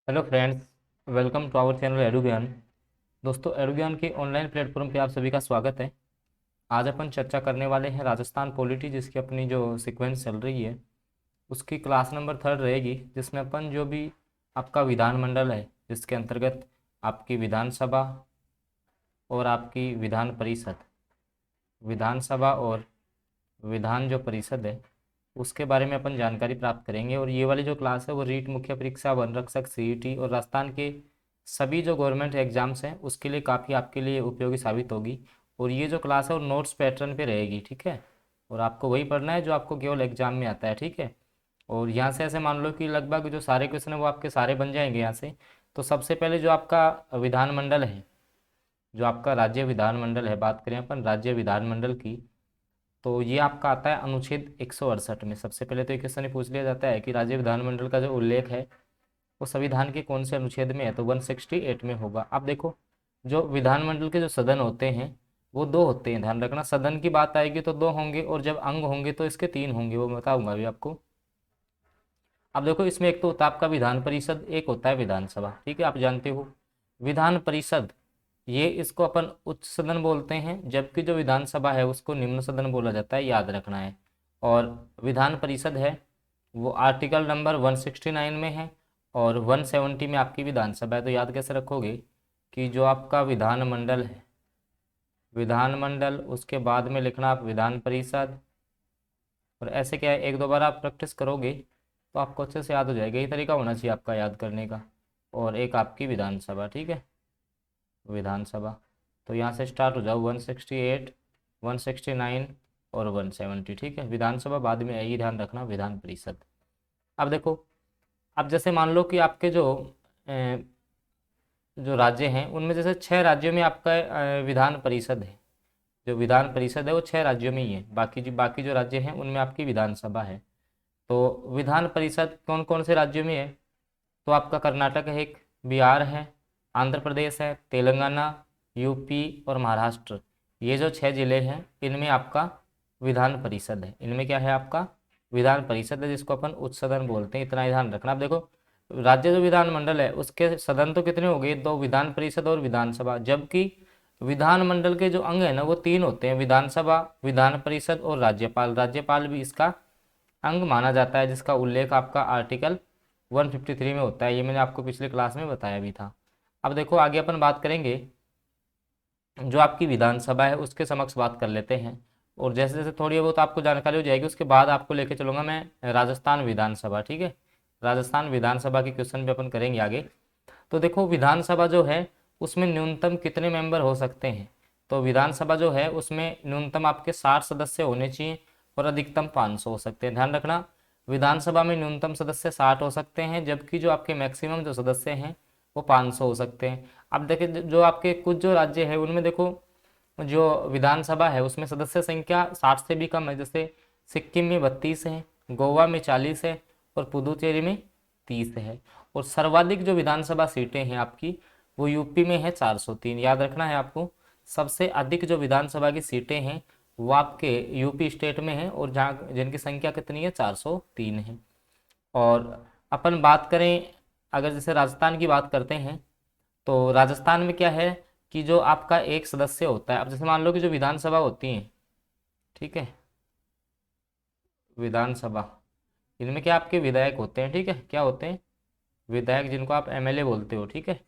Hello friends, welcome to our channel Edugyan. दोस्तों, एडुज्ञान के online platform पे आप सभी का स्वागत है। आज अपन चर्चा करने वाले हैं राजस्थान पॉलिटी, जिसकी अपनी जो सीक्वेंस चल रही है उसकी क्लास नंबर 3 रहेगी, जिसमें अपन जो भी आपका विधानमंडल है, जिसके अंतर्गत आपकी विधानसभा और आपकी विधान परिषद, विधानसभा और विधान जो परिषद है उसके बारे में अपन जानकारी प्राप्त करेंगे। और ये वाली जो क्लास है वो रीट मुख्य परीक्षा, वन रक्षक, सीईटी और राजस्थान के सभी जो गवर्नमेंट एग्जाम्स हैं उसके लिए काफ़ी आपके लिए उपयोगी साबित होगी। और ये जो क्लास है वो नोट्स पैटर्न पे रहेगी, ठीक है। और आपको वही पढ़ना है जो आपको केवल एग्जाम में आता है, ठीक है। और यहाँ से ऐसे मान लो कि लगभग जो सारे क्वेश्चन है वो आपके सारे बन जाएंगे यहाँ से। तो सबसे पहले जो आपका विधानमंडल है, जो आपका राज्य विधानमंडल है, बात करें अपन राज्य विधानमंडल की, तो ये आपका आता है अनुच्छेद 168 में। सबसे पहले तो एक क्वेश्चन ये पूछ लिया जाता है कि राज्य विधानमंडल का जो उल्लेख है वो संविधान के कौन से अनुच्छेद में है, तो 168 में होगा। अब देखो, जो विधानमंडल के जो सदन होते हैं वो दो होते हैं, ध्यान रखना। सदन की बात आएगी तो दो होंगे, और जब अंग होंगे तो इसके तीन होंगे, वो बताऊंगा अभी आपको। अब देखो, इसमें एक तो होता है आपका विधान परिषद, एक होता है विधानसभा, ठीक है, आप जानते हो। विधान परिषद, ये इसको अपन उच्च सदन बोलते हैं, जबकि जो विधानसभा है उसको निम्न सदन बोला जाता है, याद रखना है। और विधान परिषद है वो आर्टिकल नंबर 169 में है, और 170 में आपकी विधानसभा है। तो याद कैसे रखोगे कि जो आपका विधानमंडल है, विधानमंडल, उसके बाद में लिखना आप विधान परिषद। और ऐसे क्या है, एक दो बार आप प्रैक्टिस करोगे तो आपको अच्छे से याद हो जाएगा। ये तरीका होना चाहिए आपका याद करने का। और एक आपकी विधानसभा, ठीक है, विधानसभा। तो यहाँ से स्टार्ट हो जाओ, 168, 169 और 170, ठीक है। विधानसभा बाद में आएगी, ध्यान रखना, विधान परिषद। अब देखो, अब जैसे मान लो कि आपके जो राज्य हैं उनमें जैसे 6 राज्यों में आपका विधान परिषद है। जो विधान परिषद है वो 6 राज्यों में ही है, बाकी जो राज्य हैं उनमें आपकी विधानसभा है। तो विधान परिषद कौन कौन से राज्यों में है, तो आपका कर्नाटक है, एक बिहार है, आंध्र प्रदेश है, तेलंगाना, यूपी और महाराष्ट्र। ये जो 6 जिले हैं इनमें आपका विधान परिषद है। इनमें क्या है, आपका विधान परिषद है, जिसको अपन उच्च सदन बोलते हैं। इतना ही ध्यान रखना। आप देखो, राज्य जो विधानमंडल है उसके सदन तो कितने हो गए, दो, विधान परिषद और विधानसभा। जबकि विधानमंडल के जो अंग है ना वो तीन होते हैं, विधानसभा, विधान परिषद और राज्यपाल। राज्यपाल भी इसका अंग माना जाता है, जिसका उल्लेख आपका आर्टिकल 153 में होता है। ये मैंने आपको पिछले क्लास में बताया भी था। अब देखो, आगे अपन बात करेंगे जो आपकी विधानसभा है उसके समक्ष बात कर लेते हैं। और जैसे जैसे थोड़ी बहुत आपको जानकारी हो जाएगी उसके बाद आपको लेके चलूंगा मैं राजस्थान विधानसभा, ठीक है। राजस्थान विधानसभा के क्वेश्चन भी अपन करेंगे आगे। तो देखो, विधानसभा जो है उसमें न्यूनतम कितने मेंबर हो सकते हैं, तो विधानसभा जो है उसमें न्यूनतम आपके 60 सदस्य होने चाहिए और अधिकतम 500 हो सकते हैं। ध्यान रखना, विधानसभा में न्यूनतम सदस्य 60 हो सकते हैं, जबकि जो आपके मैक्सिमम जो सदस्य हैं वो 500 हो सकते हैं। अब देखिए, जो आपके कुछ जो राज्य है उनमें देखो, जो विधानसभा है उसमें सदस्य संख्या 60 से भी कम है। जैसे सिक्किम में 32 है, गोवा में 40 है और पुदुचेरी में 30 है। और सर्वाधिक जो विधानसभा सीटें हैं आपकी वो यूपी में है 403। याद रखना है आपको, सबसे अधिक जो विधानसभा की सीटें हैं वो आपके यूपी स्टेट में है, और जहाँ जिनकी संख्या कितनी है, 403 है। और अपन बात करें, अगर जैसे राजस्थान की बात करते हैं, तो राजस्थान में क्या है कि जो आपका एक सदस्य होता है। अब जैसे मान लो कि जो विधानसभा होती है, ठीक है, विधानसभा, इनमें क्या आपके विधायक होते हैं, ठीक है, क्या होते हैं, विधायक, जिनको आप एमएलए बोलते हो, ठीक है,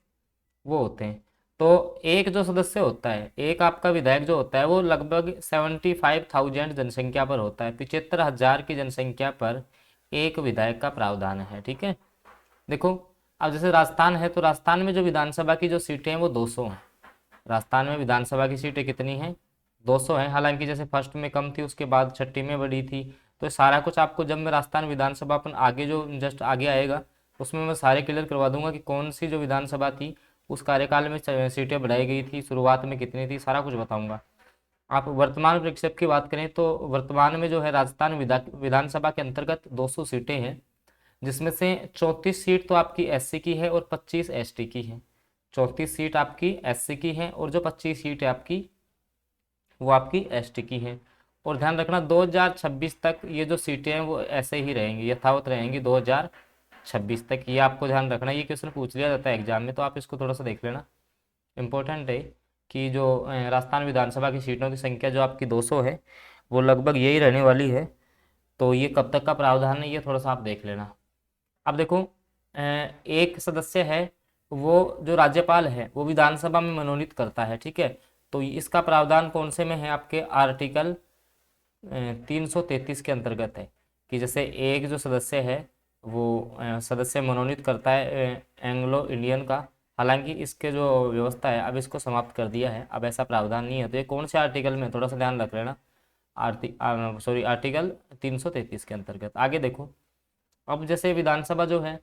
वो होते हैं। तो एक जो सदस्य होता है, एक आपका विधायक जो होता है वो लगभग 75,000 जनसंख्या पर होता है। 75,000 की जनसंख्या पर एक विधायक का प्रावधान है, ठीक है। देखो, अब जैसे राजस्थान है तो राजस्थान में जो विधानसभा की जो सीटें हैं वो 200 हैं। राजस्थान में विधानसभा की सीटें कितनी हैं, 200 हैं। हालांकि जैसे फर्स्ट में कम थी, उसके बाद छठी में बढ़ी थी। तो सारा कुछ आपको जब मैं राजस्थान विधानसभा अपन आगे जो जस्ट आगे आएगा उसमें मैं सारे क्लियर करवा दूंगा कि कौन सी जो विधानसभा थी उस कार्यकाल में सीटें बढ़ाई गई थी, शुरुआत में कितनी थी, सारा कुछ बताऊंगा। आप वर्तमान प्रतिशत की बात करें तो वर्तमान में जो है राजस्थान विधानसभा के अंतर्गत 200 सीटें हैं, जिसमें से 34 सीट तो आपकी एससी की है और 25 एसटी की है। 34 सीट आपकी एससी की है और जो 25 सीट है आपकी वो आपकी एसटी की है। और ध्यान रखना, 2026 तक ये जो सीटें हैं वो ऐसे ही रहेंगी, यथावत रहेंगी 2026 तक। ये आपको ध्यान रखना, ये क्वेश्चन पूछ लिया जाता है एग्जाम में, तो आप इसको थोड़ा सा देख लेना। इम्पोर्टेंट है कि जो राजस्थान विधानसभा की सीटों की संख्या जो आपकी 200 है, वो लगभग यही रहने वाली है। तो ये कब तक का प्रावधान है, ये थोड़ा सा आप देख लेना। अब देखो, एक सदस्य है, वो जो राज्यपाल है वो विधानसभा में मनोनीत करता है, ठीक है। तो इसका प्रावधान कौन से में है, आपके आर्टिकल 333 के अंतर्गत है, कि जैसे एक जो सदस्य है वो सदस्य मनोनीत करता है एंग्लो इंडियन का। हालांकि इसके जो व्यवस्था है अब इसको समाप्त कर दिया है, अब ऐसा प्रावधान नहीं है। तो ये कौन से आर्टिकल में, थोड़ा सा ध्यान रख लेना। आर्टिकल 333 के अंतर्गत। आगे देखो, अब जैसे विधानसभा जो है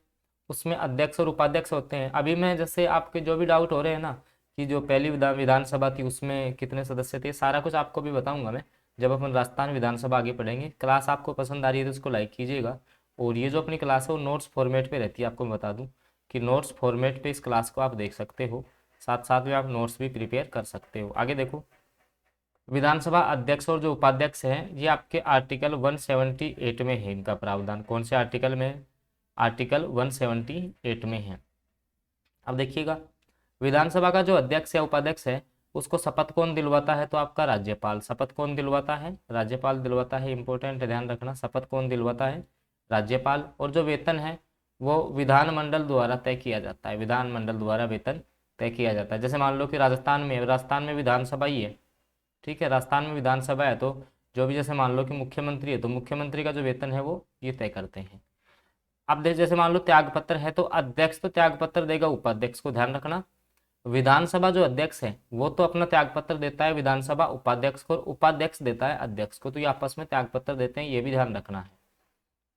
उसमें अध्यक्ष और उपाध्यक्ष होते हैं। अभी मैं जैसे आपके जो भी डाउट हो रहे हैं ना, कि जो पहली विधानसभा थी उसमें कितने सदस्य थे, सारा कुछ आपको भी बताऊंगा मैं जब अपन राजस्थान विधानसभा आगे पढ़ेंगे। क्लास आपको पसंद आ रही है तो उसको लाइक कीजिएगा। और ये जो अपनी क्लास है वो नोट्स फॉर्मेट पे रहती है, आपको मैं बता दूं कि नोट्स फॉर्मेट पे इस क्लास को आप देख सकते हो, साथ साथ में आप नोट्स भी प्रिपेयर कर सकते हो। आगे देखो, विधानसभा अध्यक्ष और जो उपाध्यक्ष हैं ये आपके आर्टिकल 178 में है, इनका प्रावधान कौन से आर्टिकल में, आर्टिकल 178 में है। अब देखिएगा, विधानसभा का जो अध्यक्ष या उपाध्यक्ष है उसको शपथ कौन दिलवाता है, तो आपका राज्यपाल। शपथ कौन दिलवाता है, राज्यपाल दिलवाता है। इंपॉर्टेंट है, ध्यान रखना, शपथ कौन दिलवाता है, राज्यपाल। और जो वेतन है वो विधानमंडल द्वारा तय किया जाता है, विधानमंडल द्वारा वेतन तय किया जाता है। जैसे मान लो कि राजस्थान में विधानसभा ही है, ठीक है, राजस्थान में विधानसभा है, तो जो भी जैसे मान लो कि मुख्यमंत्री है तो मुख्यमंत्री का जो वेतन है वो ये तय करते हैं। अब जैसे मान लो त्याग पत्र है तो अध्यक्ष तो त्याग पत्र देगा उपाध्यक्ष को, ध्यान रखना। विधानसभा जो अध्यक्ष है वो तो अपना त्याग पत्र देता है विधानसभा उपाध्यक्ष को, और उपाध्यक्ष देता है अध्यक्ष को, तो ये आपस में त्याग पत्र देते हैं, ये भी ध्यान रखना है।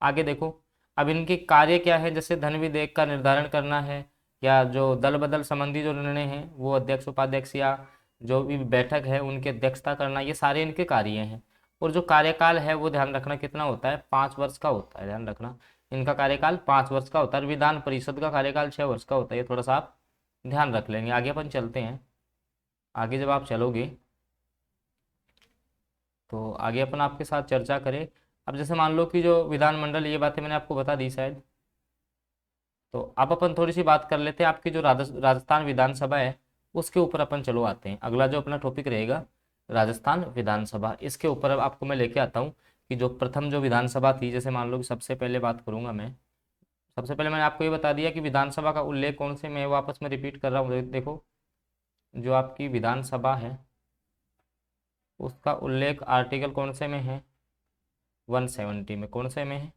आगे देखो, अब इनके कार्य क्या है, जैसे धन विधेयक का निर्धारण करना है, या जो दल बदल संबंधी जो निर्णय है वो अध्यक्ष उपाध्यक्ष या जो भी बैठक है उनकी अध्यक्षता करना, ये सारे इनके कार्य हैं। और जो कार्यकाल है वो ध्यान रखना कितना होता है, 5 वर्ष का होता है, ध्यान रखना। इनका कार्यकाल 5 वर्ष का होता है, विधान परिषद का कार्यकाल 6 वर्ष का होता है, ये थोड़ा सा आप ध्यान रख लेंगे। आगे अपन चलते हैं। आगे जब आप चलोगे तो आगे अपन आपके साथ चर्चा करें। अब जैसे मान लो कि जो विधानमंडल, ये बातें मैंने आपको बता दी शायद, तो अब अपन थोड़ी सी बात कर लेते हैं आपकी जो राजस्थान विधानसभा है उसके ऊपर अपन चलो आते हैं। अगला जो अपना टॉपिक रहेगा राजस्थान विधानसभा, इसके ऊपर अब आपको मैं लेके आता हूँ कि जो प्रथम जो विधानसभा थी, जैसे मान लो कि सबसे पहले बात करूंगा मैं, सबसे पहले मैंने आपको ये बता दिया कि विधानसभा का उल्लेख कौन से में, वापस में रिपीट कर रहा हूँ। देखो, जो आपकी विधानसभा है उसका उल्लेख आर्टिकल कौन से में है, 170 में। कौन से में है,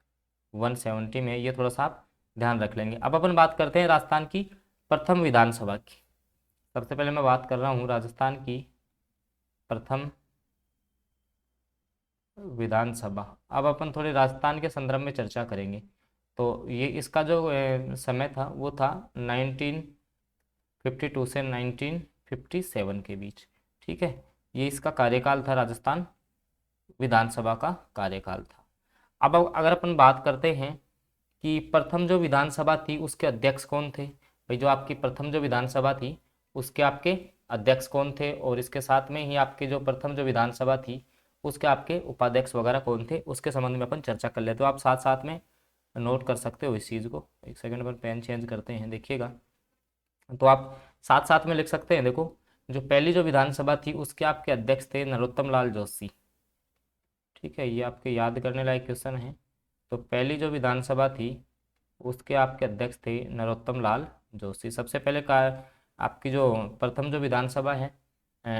170 में। ये थोड़ा सा आप ध्यान रख लेंगे। अब अपन बात करते हैं राजस्थान की प्रथम विधानसभा की। सबसे पहले मैं बात कर रहा हूँ राजस्थान की प्रथम विधानसभा। अब अपन थोड़े राजस्थान के संदर्भ में चर्चा करेंगे। तो ये इसका जो समय था वो था 1952 से 1957 के बीच, ठीक है। ये इसका कार्यकाल था, राजस्थान विधानसभा का कार्यकाल था। अब अगर अपन बात करते हैं कि प्रथम जो विधानसभा थी उसके अध्यक्ष कौन थे, भाई जो आपकी प्रथम जो विधानसभा थी उसके आपके अध्यक्ष कौन थे, और इसके साथ में ही आपकी जो प्रथम जो विधानसभा थी उसके आपके उपाध्यक्ष वगैरह कौन थे, उसके संबंध में अपन चर्चा कर ले। तो आप साथ साथ में नोट कर सकते हो इस चीज़ को। एक सेकंड अपन पेन चेंज करते हैं, देखिएगा। तो आप साथ साथ में लिख सकते हैं। देखो, जो पहली जो विधानसभा थी उसके आपके अध्यक्ष थे नरोत्तम लाल जोशी, ठीक है, ये आपके याद करने लायक क्वेश्चन है। तो पहली जो विधानसभा थी उसके आपके अध्यक्ष थे नरोत्तम लाल जोशी। सबसे पहले का आपकी जो प्रथम जो विधानसभा है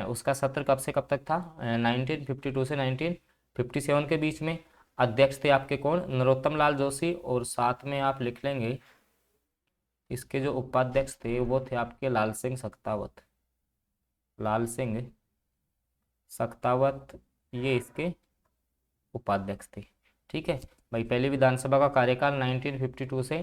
उसका सत्र कब से कब तक था, 1952 से 1957 के बीच में। अध्यक्ष थे आपके कौन, नरोत्तम लाल जोशी, और साथ में आप लिख लेंगे इसके जो उपाध्यक्ष थे वो थे आपके लाल सिंह सख्तावत, लाल सिंह सख्तावत, ये इसके उपाध्यक्ष थे, ठीक है भाई। पहली विधानसभा का कार्यकाल 1952 से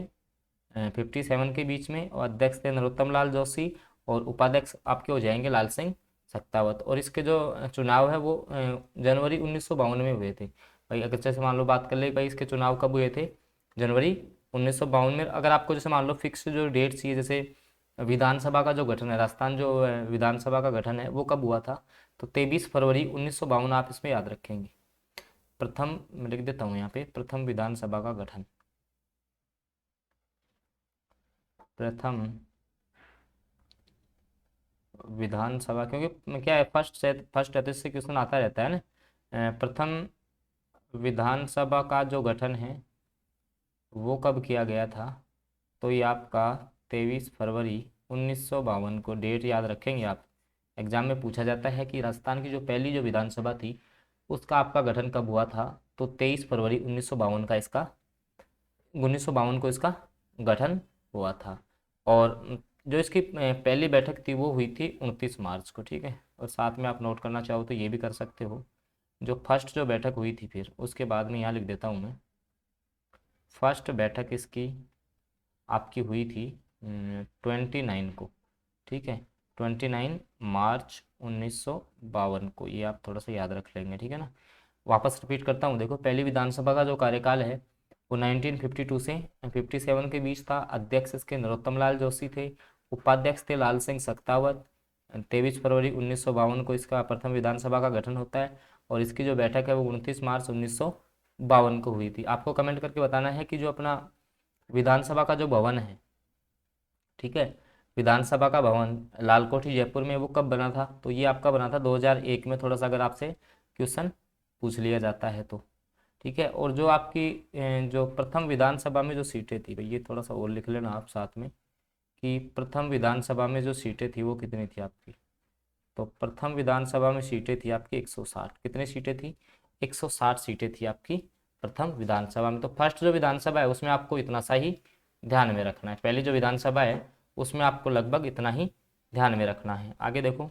57 के बीच में, और अध्यक्ष थे नरोत्तम लाल जोशी, और उपाध्यक्ष आपके हो जाएंगे लाल सिंह सख्तावत। और इसके जो चुनाव है वो जनवरी 1952 में हुए थे भाई। अगर जैसे मान लो बात कर ले भाई इसके चुनाव कब हुए थे, जनवरी 1952 में। अगर आपको जैसे मान लो फिक्स जो डेट चाहिए, जैसे विधानसभा का जो गठन है, राजस्थान जो विधानसभा का गठन है वो कब हुआ था, तो 23 फरवरी 1952 आप इसमें याद रखेंगे। प्रथम, मैं लिख देता हूँ यहाँ पे, प्रथम विधानसभा का गठन प्रथम विधानसभा, क्योंकि क्या है, फर्स्ट है तो इससे क्वेश्चन आता रहता है ना। प्रथम विधानसभा का जो गठन है वो कब किया गया था, तो ये आपका 23 फरवरी 1952 को, डेट याद रखेंगे आप। एग्जाम में पूछा जाता है कि राजस्थान की जो पहली जो विधानसभा थी उसका आपका गठन कब हुआ था, तो 23 फरवरी 1952 का इसका 1952 को इसका गठन हुआ था। और जो इसकी पहली बैठक थी वो हुई थी 29 मार्च को, ठीक है। और साथ में आप नोट करना चाहो तो ये भी कर सकते हो, जो फर्स्ट जो बैठक हुई थी, फिर उसके बाद में यहाँ लिख देता हूँ मैं। फर्स्ट बैठक इसकी आपकी हुई थी 29 को, ठीक है, 29 मार्च 1952 को, ये आप थोड़ा सा याद रख लेंगे, ठीक है ना। वापस रिपीट करता हूँ, देखो पहली विधानसभा का जो कार्यकाल है वो 1952 से 57 के बीच था। अध्यक्ष इसके नरोत्तम लाल जोशी थे, उपाध्यक्ष थे लाल सिंह सख्तावत। 23 फरवरी 1952 को इसका प्रथम विधानसभा का गठन होता है, और इसकी जो बैठक है वो 29 मार्च 1952 को हुई थी। आपको कमेंट करके बताना है कि जो अपना विधानसभा का जो भवन है, ठीक है, विधानसभा का भवन लालकोठी जयपुर में, वो कब बना था, तो ये आपका बना था 2001 में। थोड़ा सा अगर आपसे क्वेश्चन पूछ लिया जाता है तो, ठीक है। और जो आपकी जो प्रथम विधानसभा में जो सीटें थी, ये थोड़ा सा और लिख लेना आप साथ में, कि प्रथम विधानसभा में जो सीटें थी वो कितनी थी आपकी, तो प्रथम विधानसभा में सीटें थी आपकी 160। कितनी सीटें थी, 160 सीटें थी आपकी प्रथम विधानसभा में। तो फर्स्ट जो विधानसभा है उसमें आपको इतना सा ही ध्यान में रखना है, पहली जो विधानसभा है उसमें आपको लगभग इतना ही ध्यान में रखना है। आगे देखो,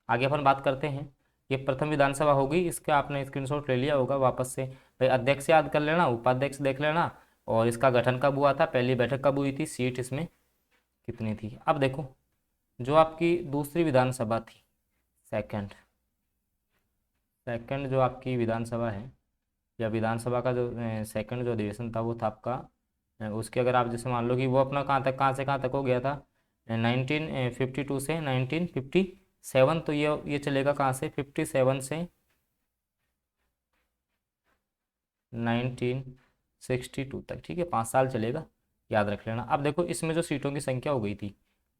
आगे अपन बात करते हैं। ये प्रथम विधानसभा होगी, इसका आपने स्क्रीनशॉट ले लिया होगा वापस से, भाई अध्यक्ष याद कर लेना, उपाध्यक्ष देख लेना, और इसका गठन कब हुआ था, पहली बैठक कब हुई थी, सीट इसमें कितनी थी। अब देखो, जो आपकी दूसरी विधानसभा थी, सेकंड सेकंड जो आपकी विधानसभा है, या विधानसभा का जो सेकंड जो अधिवेशन था वो था आपका, उसके अगर आप जैसे मान लो कि वो अपना कहाँ से कहाँ तक हो गया था, 1952 से 1957, तो ये चलेगा कहाँ से, 57 से 1962 तक, ठीक है, 5 साल चलेगा, याद रख लेना। अब देखो इसमें जो सीटों की संख्या हो गई थी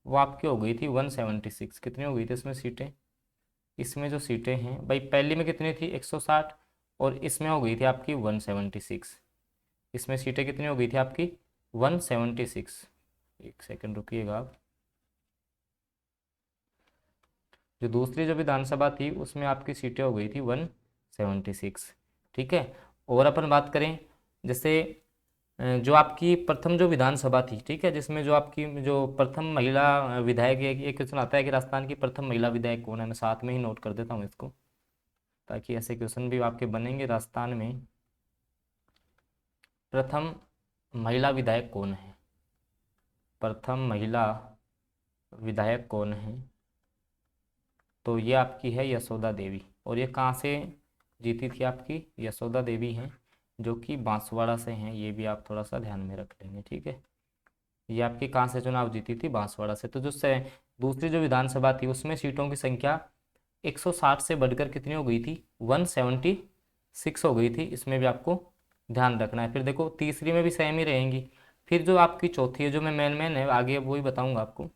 वो आपकी हो गई थी 176। कितनी हो गई थी इसमें सीटें, इसमें जो सीटें हैं भाई, पहली में कितनी थी 160, और इसमें हो गई थी आपकी 176। इसमें सीटें कितनी हो गई थी आपकी 176। एक सेकंड रुकिएगा आप। जो दूसरी जो विधानसभा थी उसमें आपकी सीटें हो गई थी 176, ठीक है। और अपन बात करें, जैसे जो आपकी प्रथम जो विधानसभा थी, ठीक है, जिसमें जो आपकी जो प्रथम महिला विधायक है, एक क्वेश्चन आता है कि राजस्थान की प्रथम महिला विधायक कौन है, मैं साथ में ही नोट कर देता हूँ इसको, ताकि ऐसे क्वेश्चन भी आपके बनेंगे। राजस्थान में प्रथम महिला विधायक कौन है, प्रथम महिला विधायक कौन है, तो ये आपकी है यशोदा देवी। और ये कहाँ से जीती थी आपकी, यशोदा देवी हैं, जो कि बांसवाड़ा से हैं, ये भी आप थोड़ा सा ध्यान में रख लेंगे, ठीक है। ये आपकी कहाँ से चुनाव जीती थी, बांसवाड़ा से। तो जो से दूसरी जो विधानसभा थी उसमें सीटों की संख्या 160 से बढ़कर कितनी हो गई थी, 176 हो गई थी। इसमें भी आपको ध्यान रखना है। फिर देखो तीसरी में भी सेम ही रहेंगी। फिर जो आपकी चौथी है, जो मैं मेन है, आगे वो ही बताऊंगा आपको।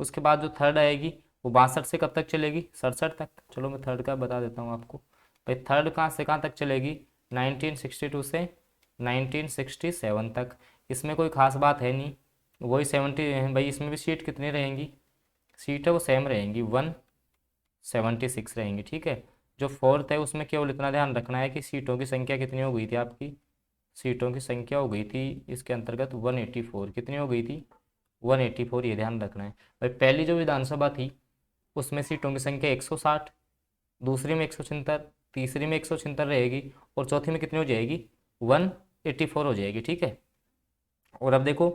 उसके बाद जो थर्ड आएगी वो 62 से कब तक चलेगी, 67 तक। चलो मैं थर्ड का बता देता हूँ आपको। भाई थर्ड कहाँ से कहाँ तक चलेगी, 1962 से 1967 तक। इसमें कोई खास बात है नहीं, वही 70। भाई इसमें भी सीट कितनी रहेंगी, सीट है वो सेम रहेंगी, 176 रहेंगी, ठीक है। जो फोर्थ है उसमें केवल इतना ध्यान रखना है कि सीटों की संख्या कितनी हो गई थी आपकी, सीटों की संख्या हो गई थी इसके अंतर्गत 184। कितनी हो गई थी, 184, ये ध्यान रखना है। भाई पहली जो विधानसभा थी उसमें सीटों की संख्या 160, दूसरी में 176, तीसरी में 176 रहेगी, और चौथी में कितनी हो जाएगी, 184 हो जाएगी, ठीक है। और अब देखो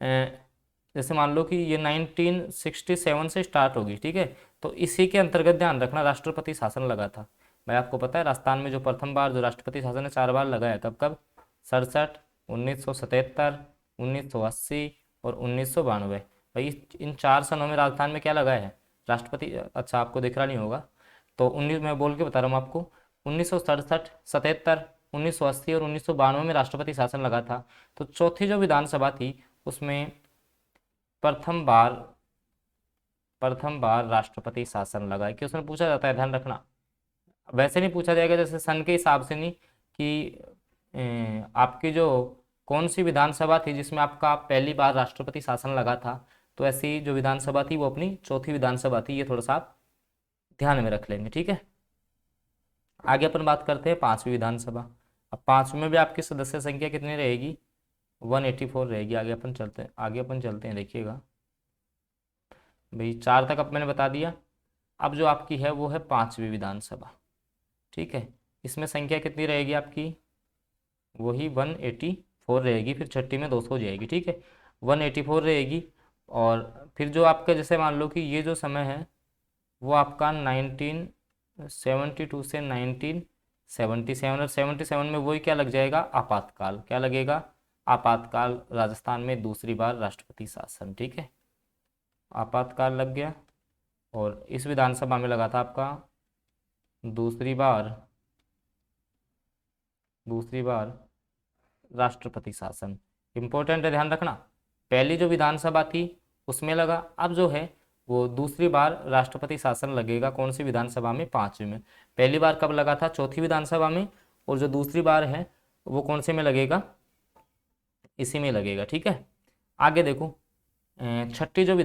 जैसे मान लो कि ये 1967 से स्टार्ट होगी, ठीक है, तो इसी के अंतर्गत ध्यान रखना राष्ट्रपति शासन लगा था। भाई आपको पता है राजस्थान में जो प्रथम बार जो राष्ट्रपति शासन है 4 बार लगाया, कब कब, 67, 1977, 1980 और 1992। भाई इन 4 सनों में राजस्थान में क्या लगा है, राष्ट्रपति। आपको दिख रहा नहीं होगा, तो 19 मैं बोल के बता रहा हूँ आपको, 1967, 77, 1980 और 1992 में राष्ट्रपति शासन लगा था। तो चौथी जो विधानसभा थी उसमें प्रथम बार राष्ट्रपति शासन लगा है। क्वेश्चन पूछा जाता है, ध्यान रखना। वैसे नहीं पूछा जाएगा जैसे सन के हिसाब से नहीं कि आपकी जो कौन सी विधानसभा थी जिसमें आपका पहली बार राष्ट्रपति शासन लगा था, तो ऐसी जो विधानसभा थी वो अपनी चौथी विधानसभा थी। ये थोड़ा सा आप ध्यान में रख लेंगे, ठीक है। आगे अपन बात करते हैं पांचवी विधानसभा। अब पांचवी में भी आपकी सदस्य संख्या कितनी रहेगी, 184 रहेगी। आगे अपन चलते हैं, देखिएगा भाई 4 तक अब मैंने बता दिया। अब जो आपकी है वो है पांचवी विधानसभा, ठीक है। इसमें संख्या कितनी रहेगी आपकी, वही 184 रहेगी। फिर छठी में 200 हो जाएगी, ठीक है। 184 रहेगी। और फिर जो आपका जैसे मान लो कि ये जो समय है वो आपका 1972 से 1977, और 77 में वही क्या लग जाएगा, आपातकाल। क्या लगेगा, आपातकाल। राजस्थान में दूसरी बार राष्ट्रपति शासन, ठीक है, आपातकाल लग गया। और इस विधानसभा में लगा था आपका दूसरी बार राष्ट्रपति शासन। इंपॉर्टेंट है, ध्यान रखना। पहली जो विधानसभा थी उसमें लगा, अब जो है वो दूसरी बार राष्ट्रपति शासन लगेगा। कौन सी विधानसभा में, पांचवी में। पहली बार कब लगा था, चौथी विधानसभा में। और जो दूसरी बार है वो कौन से में लगेगा, इसी में लगेगा, ठीक है। आगे देखो, छठी जो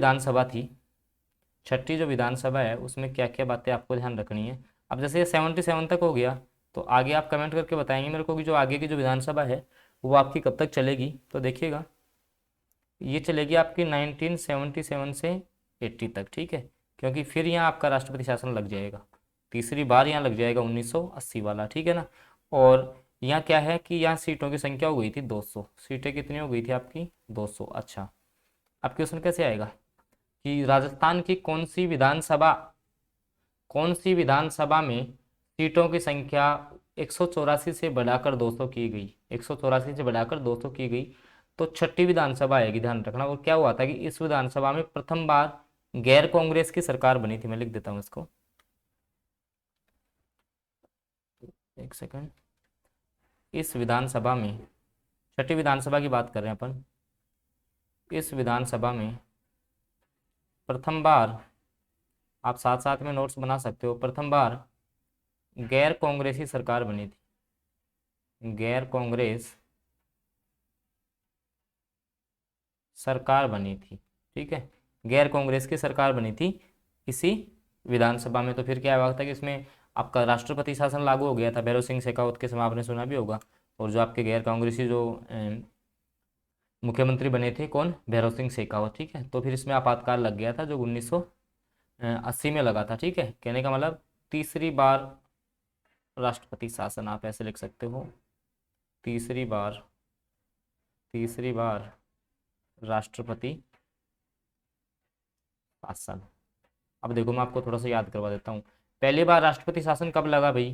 विधानसभा है उसमें क्या क्या बातें आपको ध्यान रखनी है। अब जैसे 77 तक हो गया, तो आगे आप कमेंट करके बताएंगे मेरे को कि जो आगे की जो विधानसभा है वो आपकी कब तक चलेगी। तो देखिएगा ये चलेगी आपकी 1977 से 80 तक, ठीक है। क्योंकि फिर यहाँ आपका राष्ट्रपति शासन लग जाएगा, तीसरी बार यहाँ लग जाएगा 1980 वाला, ठीक है ना। और यहाँ क्या है कि यहाँ सीटों की संख्या हो गई थी 200। सीटें कितनी हो गई थी आपकी, 200। अच्छा, अब क्वेश्चन कैसे आएगा कि राजस्थान की कौन सी विधानसभा में सीटों की संख्या 184 से बढ़ाकर 200 की गई, 184 से बढ़ाकर 200 की गई। तो छठी विधानसभा आएगी, ध्यान रखना। और क्या हुआ था कि इस विधानसभा में प्रथम बार गैर कांग्रेस की सरकार बनी थी। मैं लिख देता हूं इसको, एक सेकंड। इस विधानसभा में, छठी विधानसभा की बात कर रहे हैं अपन, इस विधानसभा में प्रथम बार, आप साथ साथ में नोट्स बना सकते हो, प्रथम बार गैर कांग्रेसी सरकार बनी थी। गैर कांग्रेस सरकार बनी थी, ठीक है। गैर कांग्रेस की सरकार बनी थी इसी विधानसभा में। तो फिर क्या हुआ था कि इसमें आपका राष्ट्रपति शासन लागू हो गया था भैरव सिंह शेखावत के समय, आपने सुना भी होगा। और जो आपके गैर कांग्रेसी जो मुख्यमंत्री बने थे, कौन, भैरव सिंह शेखावत, ठीक है। तो फिर इसमें आपातकाल लग गया था जो 1980 में लगा था, ठीक है। कहने का मतलब तीसरी बार राष्ट्रपति शासन, आप ऐसे लिख सकते हो, तीसरी बार राष्ट्रपति शासन। अब देखो मैं आपको थोड़ा सा याद करवा देता हूँ। पहली बार राष्ट्रपति शासन कब लगा भाई,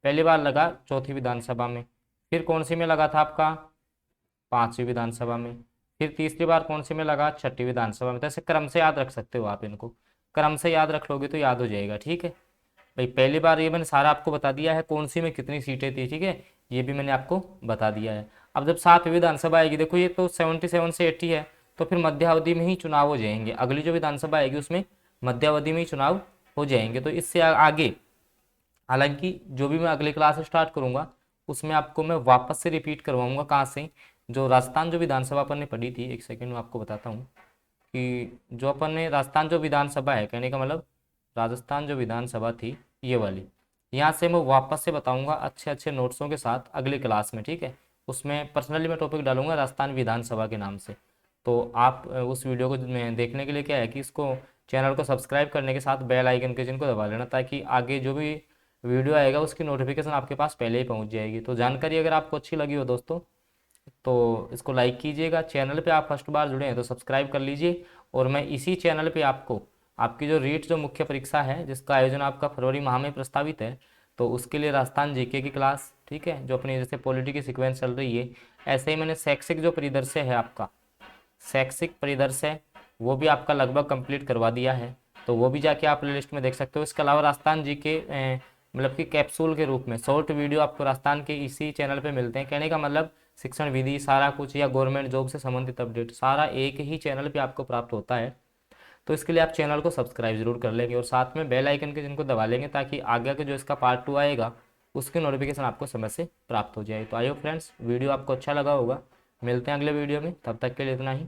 पहली बार लगा चौथी विधानसभा में। फिर कौन सी में लगा था आपका, पांचवी विधानसभा में। फिर तीसरी बार कौन सी में लगा, छठी विधानसभा में। तो ऐसे क्रम से याद रख सकते हो आप, इनको क्रम से याद रख लोगे तो याद हो जाएगा, ठीक है भाई। पहली बार ये मैंने सारा आपको बता दिया है, कौन सी में कितनी सीटें थी, ठीक है, ये भी मैंने आपको बता दिया है। अब जब सातवीं विधानसभा आएगी, देखो ये तो 77 से 80 है, तो फिर मध्यावधि में ही चुनाव हो जाएंगे। अगली जो विधानसभा आएगी उसमें मध्यावधि में ही चुनाव हो जाएंगे। तो इससे आगे, हालांकि जो भी मैं अगली क्लास स्टार्ट करूंगा उसमें आपको मैं वापस से रिपीट करवाऊंगा, कहाँ से, जो राजस्थान जो विधानसभा अपन ने पढ़ी थी। एक सेकंड में आपको बताता हूँ कि जो अपन ने राजस्थान जो विधानसभा है, कहने का मतलब राजस्थान जो विधानसभा थी ये वाली, यहाँ से मैं वापस से बताऊंगा अच्छे अच्छे नोट्सों के साथ अगली क्लास में, ठीक है। उसमें पर्सनली मैं टॉपिक डालूंगा राजस्थान विधानसभा के नाम से। तो आप उस वीडियो को देखने के लिए क्या है कि इसको, चैनल को सब्सक्राइब करने के साथ बेल आइकन के चिन्ह को दबा लेना, ताकि आगे जो भी वीडियो आएगा उसकी नोटिफिकेशन आपके पास पहले ही पहुंच जाएगी। तो जानकारी अगर आपको अच्छी लगी हो दोस्तों तो इसको लाइक कीजिएगा। चैनल पे आप फर्स्ट बार जुड़े हैं तो सब्सक्राइब कर लीजिए। और मैं इसी चैनल पे आपको आपकी जो रीट जो मुख्य परीक्षा है जिसका आयोजन आपका फरवरी माह में प्रस्तावित है, तो उसके लिए राजस्थान जीके की क्लास, ठीक है, जो अपनी जैसे पॉलिटी की सीक्वेंस चल रही है, ऐसे ही मैंने शैक्षिक जो परिदृश्य है आपका, शैक्षिक परिदृश्य वो भी आपका लगभग कंप्लीट करवा दिया है। तो वो भी जाके आप प्ले लिस्ट में देख सकते हो। इसके अलावा राजस्थान जीके मतलब कि कैप्सूल के रूप में शॉर्ट वीडियो आपको राजस्थान के इसी चैनल पे मिलते हैं। कहने का मतलब शिक्षण विधि सारा कुछ या गवर्नमेंट जॉब से संबंधित अपडेट सारा एक ही चैनल पे आपको प्राप्त होता है। तो इसके लिए आप चैनल को सब्सक्राइब जरूर कर लेंगे और साथ में बेल आइकन के जिनको दबा लेंगे, ताकि आगे के जो इसका पार्ट 2 आएगा उसकी नोटिफिकेशन आपको समय से प्राप्त हो जाए। तो आइए फ्रेंड्स, वीडियो आपको अच्छा लगा होगा। मिलते हैं अगले वीडियो में, तब तक के लिए इतना ही।